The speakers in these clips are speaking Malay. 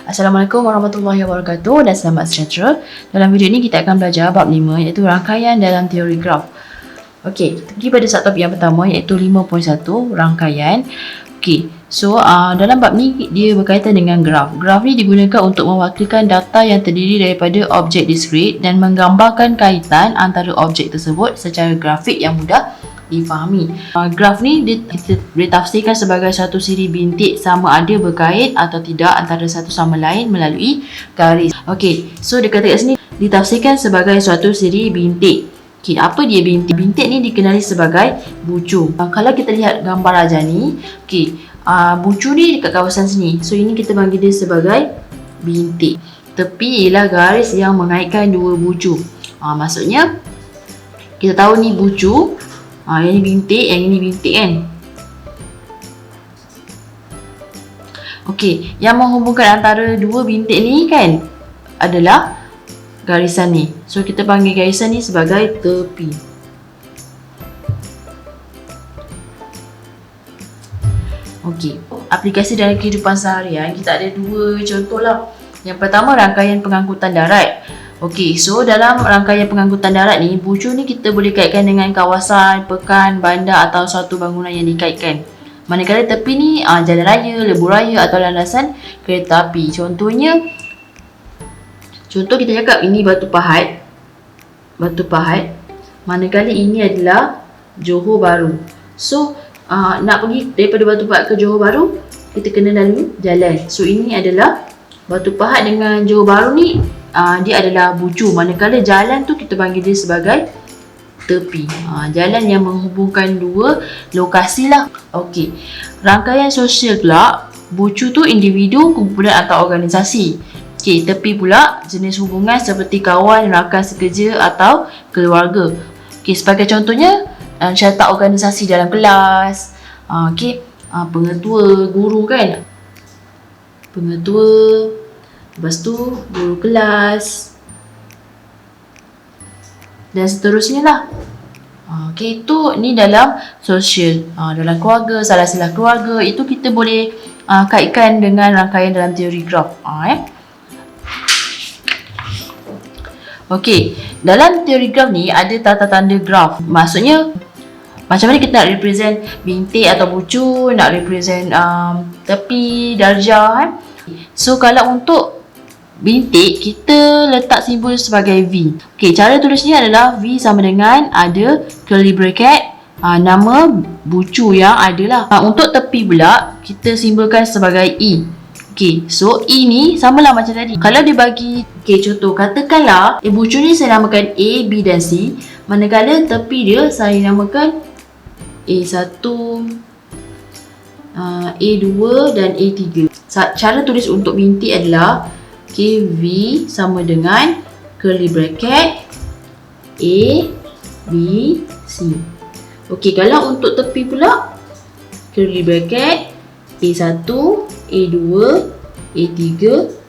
Assalamualaikum warahmatullahi wabarakatuh dan selamat sejahtera. Dalam video ini kita akan belajar bab 5 iaitu rangkaian dalam teori graf. Okey, kita pergi pada subtopik yang pertama iaitu 5.1 rangkaian. Okey, so dalam bab ni dia berkaitan dengan graf. Graf ni digunakan untuk mewakilkan data yang terdiri daripada objek diskrit dan menggambarkan kaitan antara objek tersebut secara grafik yang mudah difahami. Graf ni ditafsirkan sebagai satu siri bintik sama ada berkait atau tidak antara satu sama lain melalui garis. Okey, so dia kata kat sini ditafsirkan sebagai suatu siri bintik. Okey, apa dia bintik? Bintik ni dikenali sebagai bucu. Kalau kita lihat gambar ajar ni, okey, bucu ni dekat kawasan sini. So ini kita panggil dia sebagai bintik. Tepi ialah garis yang mengaitkan dua bucu. Maksudnya kita tahu ni bucu. Yang ni bintik, yang ini bintik kan. Okey, yang menghubungkan antara dua bintik ni kan adalah garisan ni. So kita panggil garisan ni sebagai tepi. Okey, aplikasi dalam kehidupan seharian kita ada dua contoh lah. Yang pertama rangkaian pengangkutan darat. Okey, so dalam rangkaian pengangkutan darat ni, bucu ni kita boleh kaitkan dengan kawasan, pekan, bandar atau suatu bangunan yang dikaitkan. Manakala tepi ni jalan raya, lebuh raya atau landasan kereta api. Contoh kita cakap ini Batu Pahat. Batu Pahat. Manakala ini adalah Johor Bahru. So nak pergi daripada Batu Pahat ke Johor Bahru, kita kena lalui jalan. So ini adalah Batu Pahat dengan Johor Bahru ni dia adalah bucu. Manakala jalan tu kita panggil dia sebagai tepi. Jalan yang menghubungkan dua lokasi lah. Okey, rangkaian sosial pula, bucu tu individu, kumpulan atau organisasi. Okey, tepi pula jenis hubungan seperti kawan, rakan sekerja atau keluarga. Okey, sebagai contohnya syarikat organisasi dalam kelas. Okey, pengetua, guru kan. Pengetua, lepas tu guru kelas dan seterusnya lah. Okey, itu ni dalam sosial. Dalam keluarga, salah-salah keluarga itu kita boleh kaitkan dengan rangkaian dalam teori graf. Okey, dalam teori graf ni ada tata tanda graf. Maksudnya macam mana kita nak represent bintik atau bucu, nak represent tepi, darjah So kalau untuk bintik, kita letak simbol sebagai V. Okey, cara tulisnya adalah V sama dengan ada curly bracket, nama bucu yang ada lah. Untuk tepi pula, kita simbolkan sebagai E. Okey, so E ni samalah macam tadi. Kalau dibagi, okey, contoh, katakanlah bucu ni saya namakan A, B dan C. Manakala tepi dia saya namakan A1, A2 dan A3. Cara tulis untuk bintik adalah V sama dengan curly bracket A, B, C. Okey, kalau untuk tepi pula curly bracket A1, A2, A3,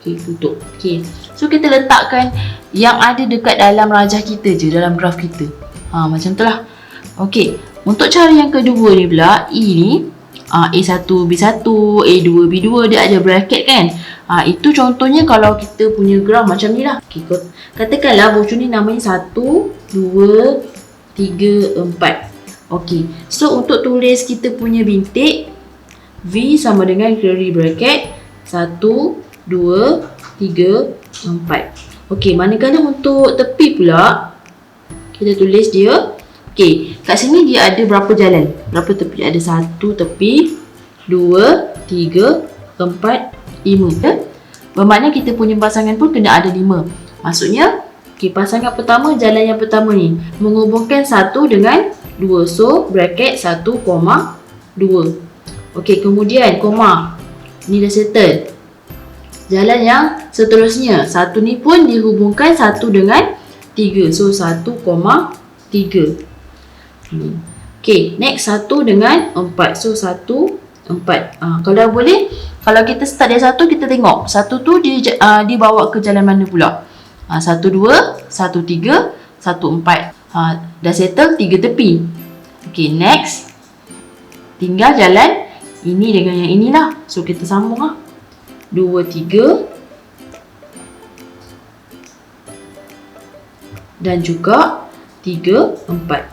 okey, tutup. Okey, so kita letakkan yang ada dekat dalam rajah kita je, dalam graf kita. Macam tu lah. Okey, untuk cara yang kedua ni pula, E ni A1, B1, A2, B2, dia ada bracket kan. Itu contohnya kalau kita punya graf macam ni lah. Okay, katakanlah bucu ni namanya 1, 2, 3, 4. Okay, so untuk tulis kita punya bintik, V sama dengan curly bracket 1, 2, 3, 4. Okay, manakala untuk tepi pula, kita tulis dia. Okay, kat sini dia ada berapa jalan? Berapa tepi? Ada 1 tepi, 2, 3, 4, 5. Bermakna kita punya pasangan pun kena ada 5. Maksudnya, okay, pasangan pertama, jalan yang pertama ni menghubungkan 1 dengan 2. So, bracket 1, 2. Okey, kemudian koma. Ni dah settle. Jalan yang seterusnya, 1 ni pun dihubungkan 1 dengan 3. So, 1, 3. Okey, next 1 dengan 4. So, 1, 4. Kalau boleh, kalau kita start dari 1, kita tengok 1 tu dibawa ke jalan mana pula. 1, 2, 1, 3, 1, 4. Dah settle 3 tepi. Okey, next. Tinggal jalan ini dengan yang inilah. So, kita sambung lah. 2, 3, dan juga 3, 4.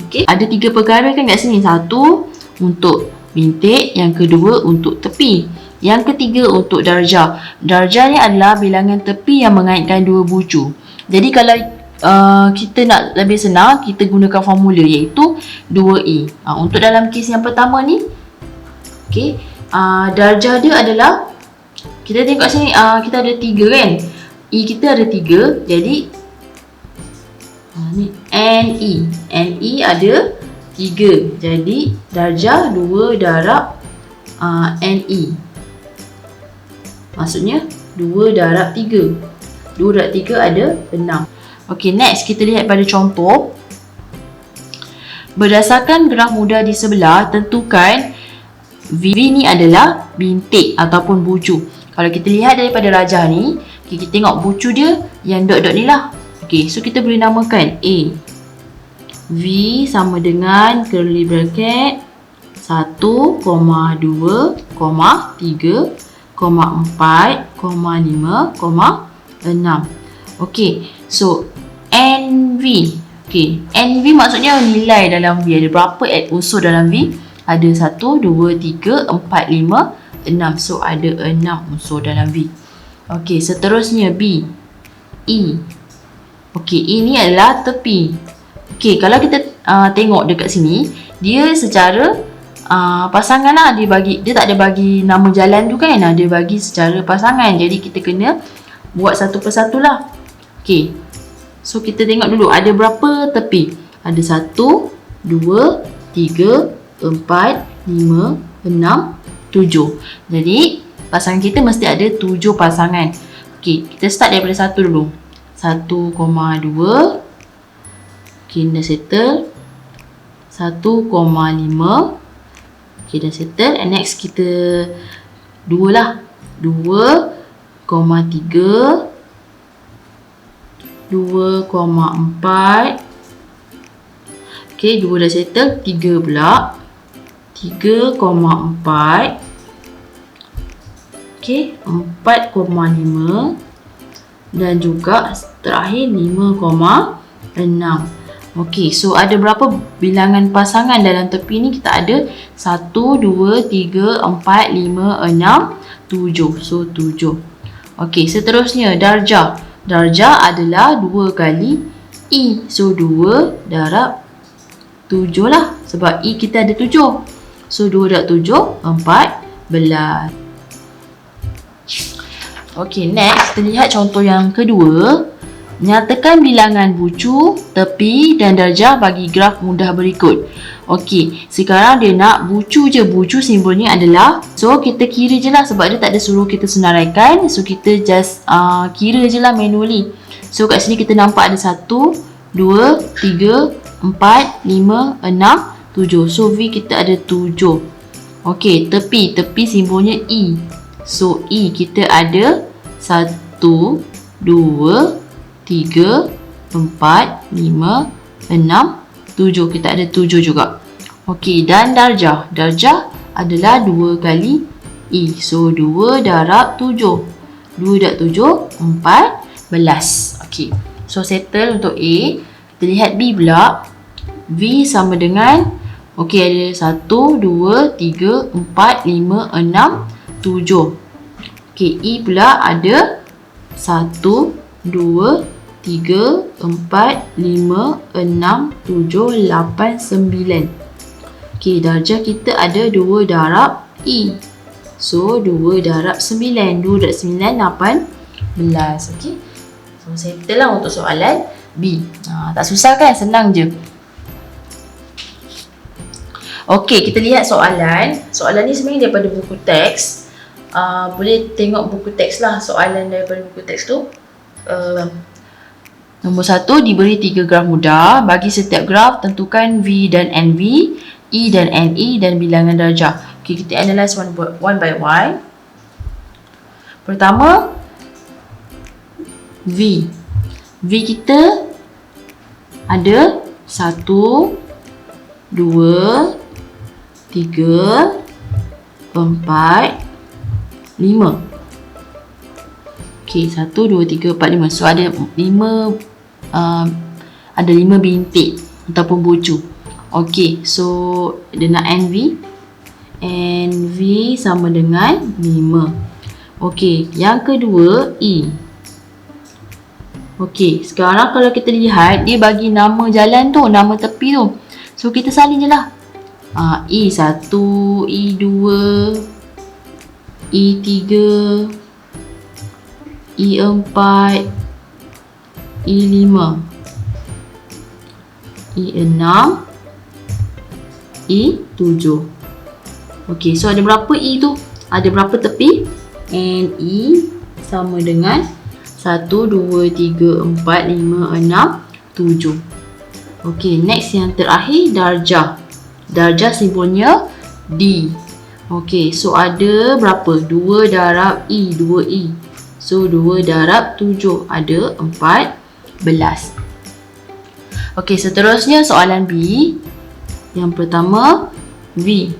Okey, ada 3 perkara kan kat sini. Satu untuk bintik, yang kedua untuk tepi, yang ketiga untuk darjah. Darjah ni adalah bilangan tepi yang mengaitkan dua bucu. Jadi kalau kita nak lebih senang, kita gunakan formula iaitu 2E. Untuk dalam kes yang pertama ni, okey, darjah dia adalah, kita tengok sini, kita ada 3 kan. E kita ada 3, jadi ni NE ada 3, jadi darjah 2 darab NE, maksudnya 2 darab 3. 2 darab 3 ada 6. Ok, next kita lihat pada contoh. Berdasarkan graf mudah di sebelah, tentukan V ni adalah bintik ataupun bucu. Kalau kita lihat daripada rajah ni, kita tengok bucu dia yang dot-dot ni lah. Ok, so kita boleh namakan A. V sama dengan curly bracket 1, 2, 3, 4, 5, 6. Ok, so NV. Ok, NV maksudnya nilai dalam V. Ada berapa unsur dalam V? Ada 1, 2, 3, 4, 5, 6. So ada 6 unsur dalam V. Ok, seterusnya B. E. Ok, E ni adalah tepi. Ok, kalau kita tengok dekat sini, dia secara pasangan lah. Dia tak ada bagi nama jalan tu kan. Dia bagi secara pasangan. Jadi kita kena buat satu persatu lah. Ok, so kita tengok dulu ada berapa tepi. Ada 1, 2, 3, 4, 5, 6, 7. Jadi pasangan kita mesti ada 7 pasangan. Ok, kita start daripada 1 dulu. 1,2. Ok, dah settle. 1,5. Ok, dah settle. And next kita 2 lah. 2,3. 2,4. Ok, 2 dah settle. 3 pula. 3,4. Ok, 4,5. Dan juga terakhir 5,6. Ok, so ada berapa bilangan pasangan dalam tepi ni? Kita ada 1, 2, 3, 4, 5, 6, 7. So 7. Ok, seterusnya darjah. Darjah adalah 2 kali E. So 2 darab 7 lah. Sebab E kita ada 7. So 2 darab 7, 14. Ok, next kita lihat contoh yang kedua. Nyatakan bilangan bucu, tepi dan darjah bagi graf mudah berikut. Ok, sekarang dia nak bucu je. Bucu simbolnya adalah, so kita kira je lah sebab dia tak ada suruh kita senaraikan. So kita just kira je lah manually. So kat sini kita nampak ada 1, 2, 3, 4, 5, 6, 7. So V kita ada 7. Ok, tepi. Tepi simbolnya E. So E kita ada 1, 2, 3, 4, 5, 6, 7. Kita ada 7 juga. Ok, dan darjah. Darjah adalah 2 kali E. So 2 darab 7. 2 darab 7, 14. Ok, so settle untuk A. Kita lihat B pula. V sama dengan, ok, ada 1, 2, 3, 4, 5, 6, 7. Ok, E pula ada 1, 2, 3, 4, 5, 6, 7, 8, 9. Ok, darjah kita ada 2 darab E. So 2 darab 9. 2 darab 9, 18. Ok, so settle lah untuk soalan B. Tak susah kan? Senang je. Ok, kita lihat soalan. Soalan ni sebenarnya daripada buku teks. Boleh tengok buku teks lah. Soalan daripada buku teks tu. Nombor 1, diberi 3 graf mudah. Bagi setiap graf, tentukan V dan NV, E dan NE dan bilangan darjah. Okay, kita analyse one by one. Pertama, V. V kita ada 1, 2, 3, 4, 5. Ok, Okey, 1, 2, 3, 4, 5. So ada 5 bintik ataupun bucu. Okey, so dia nak NV. NV sama dengan 5. Okey, yang kedua E. Okey, sekarang kalau kita lihat, dia bagi nama jalan tu, nama tepi tu. So kita salin je lah. E1, E2, E3, E4, E5, E6, E7. Okey, so ada berapa E tu? Ada berapa tepi? And E sama dengan 1, 2, 3, 4, 5, 6, 7. Okey, next yang terakhir darjah. Darjah simbolnya D. Okey, so ada berapa? 2 darab E, 2E. So 2 darab 7 ada 14. Okey, seterusnya soalan B. Yang pertama V.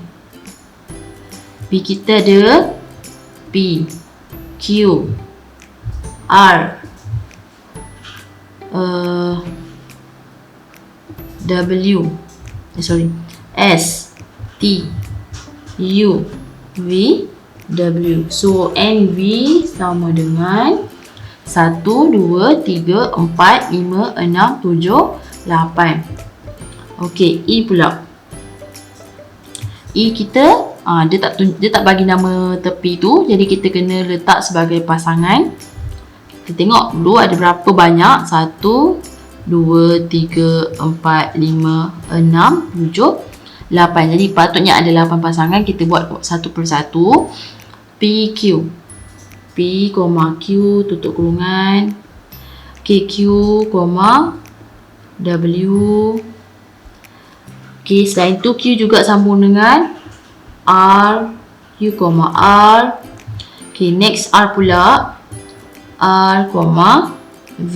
V kita ada P, Q, R, S, T, U, V, W. So NV sama dengan 1, 2, 3, 4, 5, 6, 7, 8. Okey, E pula. E kita dia tak bagi nama tepi tu, jadi kita kena letak sebagai pasangan. Kita tengok dulu ada berapa banyak. 1, 2, 3, 4, 5, 6, 7, 8. Jadi patutnya ada 8 pasangan. Kita buat satu persatu. PQ. P, Q, tutup kurungan. KQ, W. Okay, selain tu Q juga sambung dengan R, Q, R. Okay, next R pula. R, V,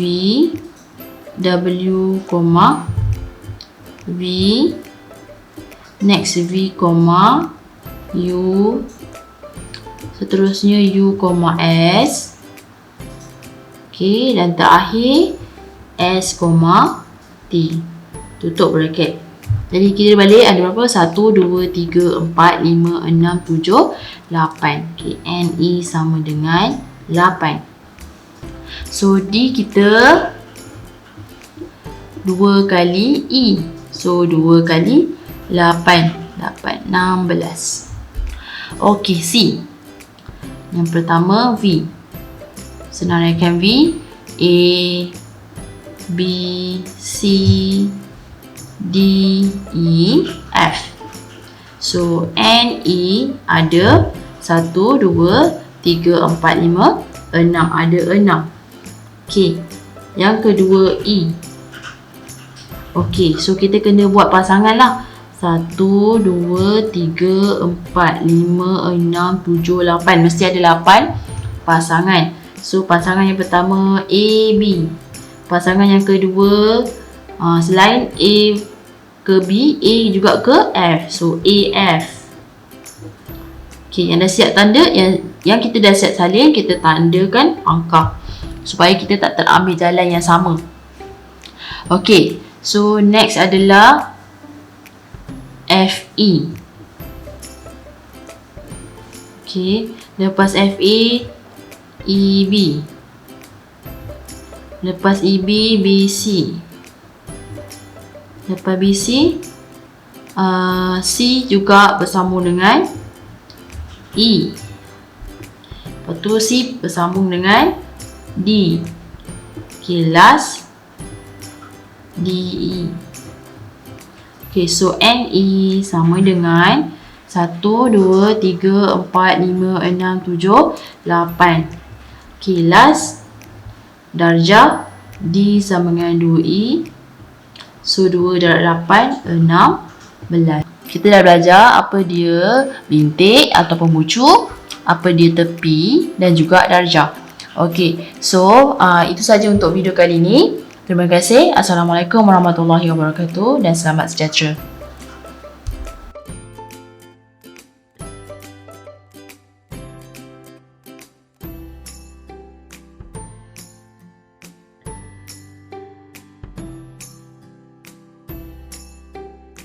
W, V. Next V, U. Seterusnya U, S. Okay, dan terakhir S, T. Tutup bracket. Jadi kita balik ada berapa? 1, 2, 3, 4, 5, 6, 7, 8. Okay, NE sama dengan 8. So D kita 2 kali E. So 2 kali 8. 16. Okey, C. Yang pertama V. Senaraikan V. A, B, C, D, E, F. So NE ada 1, 2, 3, 4, 5, 6. Ada 6. Okey, yang kedua E. Okey, so kita kena buat pasangan lah. 1, 2, 3, 4, 5, 6, 7, 8. Mesti ada 8 pasangan. So pasangan yang pertama A, B. Pasangan yang kedua, selain A ke B, A juga ke F. So AF. Okey, yang dah siap tanda, yang kita dah siap salin, kita tandakan angka supaya kita tak terambil jalan yang sama. Okey, so next adalah FE. Okey, lepas FE, EB. Lepas EB, BC. Lepas BC, C juga bersambung dengan E. Lepas tu C bersambung dengan D. Okay, last DE. Okay, so NE sama dengan 1, 2, 3, 4, 5, 6, 7, 8. Okay, last darjah D sama dengan 2E. So 2 darab 8, 16. Kita dah belajar apa dia bintik ataupun bucu, apa dia tepi dan juga darjah. Okey, so itu saja untuk video kali ini. Terima kasih. Assalamualaikum warahmatullahi wabarakatuh dan selamat sejahtera.